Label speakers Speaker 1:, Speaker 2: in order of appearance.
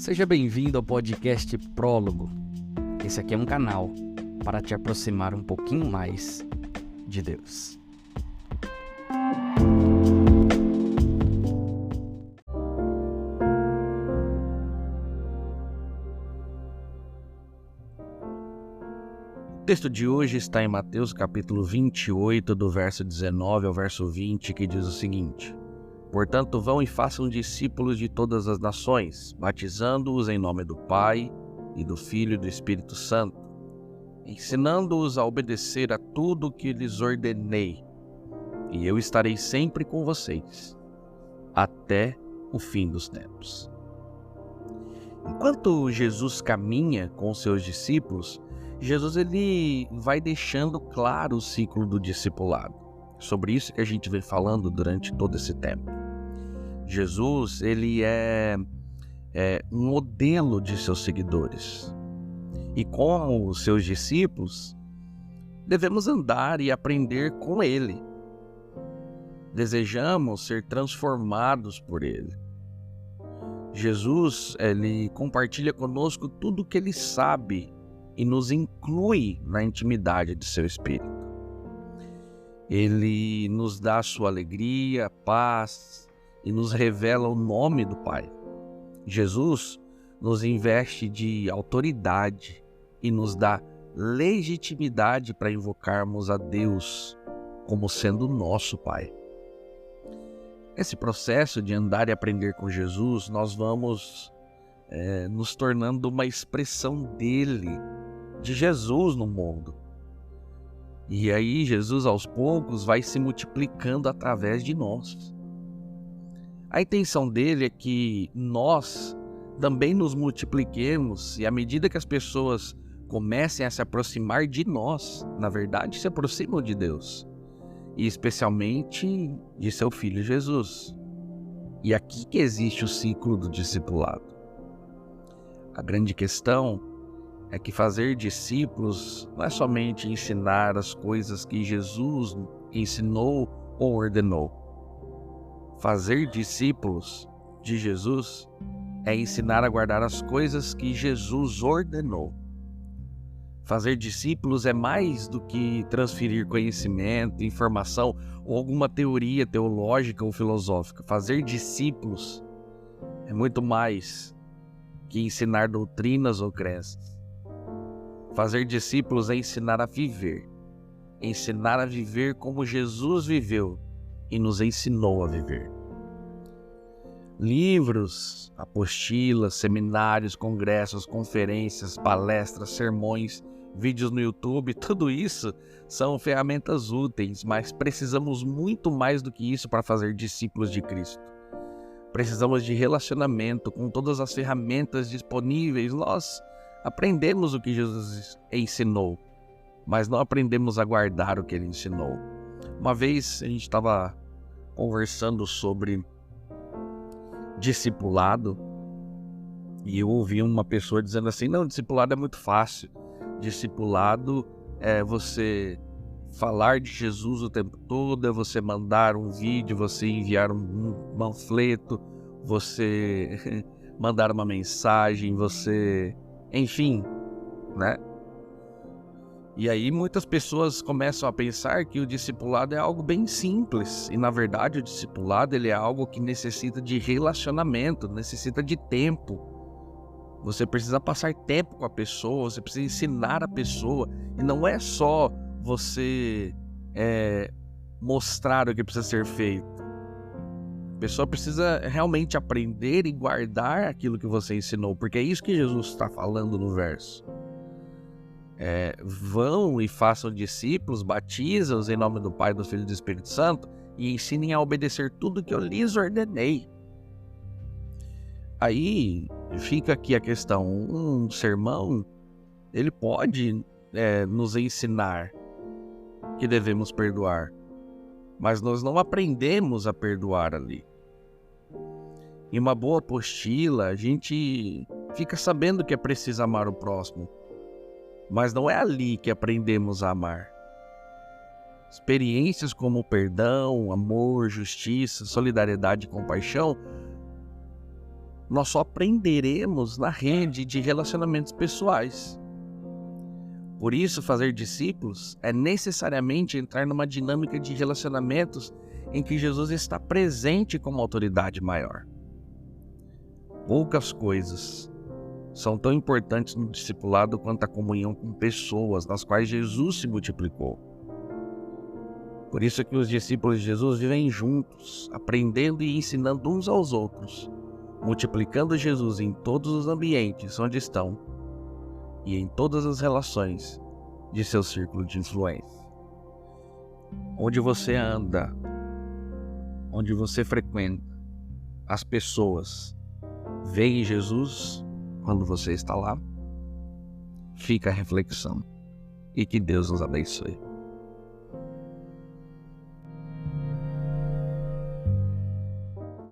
Speaker 1: Seja bem-vindo ao podcast Prólogo. Esse aqui é um canal para te aproximar um pouquinho mais de Deus. O texto de hoje está em Mateus capítulo 28, do verso 19 ao verso 20, que diz o seguinte: Portanto, vão e façam discípulos de todas as nações, batizando-os em nome do Pai, e do Filho e do Espírito Santo, ensinando-os a obedecer a tudo o que lhes ordenei, e eu estarei sempre com vocês, até o fim dos tempos. Enquanto Jesus caminha com os seus discípulos, Jesus ele vai deixando claro o ciclo do discipulado. Sobre isso que a gente vem falando durante todo esse tempo. Jesus ele é um modelo de seus seguidores. E como os seus discípulos, devemos andar e aprender com ele. Desejamos ser transformados por ele. Jesus ele compartilha conosco tudo o que ele sabe e nos inclui na intimidade de seu Espírito. Ele nos dá a sua alegria, paz e nos revela o nome do Pai. Jesus nos investe de autoridade e nos dá legitimidade para invocarmos a Deus como sendo nosso Pai. Nesse processo de andar e aprender com Jesus, nós vamos nos tornando uma expressão dele, de Jesus no mundo. E aí Jesus aos poucos vai se multiplicando através de nós. A intenção dele é que nós também nos multipliquemos e à medida que as pessoas comecem a se aproximar de nós, na verdade se aproximam de Deus. E especialmente de seu Filho Jesus. E aqui que existe o ciclo do discipulado. A grande questão é que fazer discípulos não é somente ensinar as coisas que Jesus ensinou ou ordenou. Fazer discípulos de Jesus é ensinar a guardar as coisas que Jesus ordenou. Fazer discípulos é mais do que transferir conhecimento, informação ou alguma teoria teológica ou filosófica. Fazer discípulos é muito mais que ensinar doutrinas ou crenças. Fazer discípulos é ensinar a viver como Jesus viveu e nos ensinou a viver. Livros, apostilas, seminários, congressos, conferências, palestras, sermões, vídeos no YouTube, tudo isso são ferramentas úteis, mas precisamos muito mais do que isso para fazer discípulos de Cristo. Precisamos de relacionamento com todas as ferramentas disponíveis. Nós aprendemos o que Jesus ensinou, mas não aprendemos a guardar o que ele ensinou. Uma vez a gente estava conversando sobre discipulado e eu ouvi uma pessoa dizendo assim: não, discipulado é muito fácil. Discipulado é você falar de Jesus o tempo todo, é você mandar um vídeo, você enviar um panfleto, você mandar uma mensagem, você... enfim, né? E aí muitas pessoas começam a pensar que o discipulado é algo bem simples. E na verdade o discipulado ele é algo que necessita de relacionamento, necessita de tempo. Você precisa passar tempo com a pessoa, você precisa ensinar a pessoa. E não é só você mostrar o que precisa ser feito. A pessoa precisa realmente aprender e guardar aquilo que você ensinou. Porque é isso que Jesus está falando no verso. Vão e façam discípulos, batizam-os em nome do Pai, do Filho e do Espírito Santo e ensinem a obedecer tudo que eu lhes ordenei. Aí fica aqui a questão: um sermão ele pode nos ensinar que devemos perdoar, mas nós não aprendemos a perdoar ali. Em uma boa apostila a gente fica sabendo que é preciso amar o próximo, mas não é ali que aprendemos a amar. Experiências como perdão, amor, justiça, solidariedade e compaixão nós só aprenderemos na rede de relacionamentos pessoais. Por isso, fazer discípulos é necessariamente entrar numa dinâmica de relacionamentos em que Jesus está presente como autoridade maior. Poucas coisas são tão importantes no discipulado quanto a comunhão com pessoas nas quais Jesus se multiplicou. Por isso que os discípulos de Jesus vivem juntos, aprendendo e ensinando uns aos outros, multiplicando Jesus em todos os ambientes onde estão e em todas as relações de seu círculo de influência. Onde você anda, onde você frequenta, as pessoas veem Jesus quando você está lá? Fica a reflexão e que Deus nos abençoe.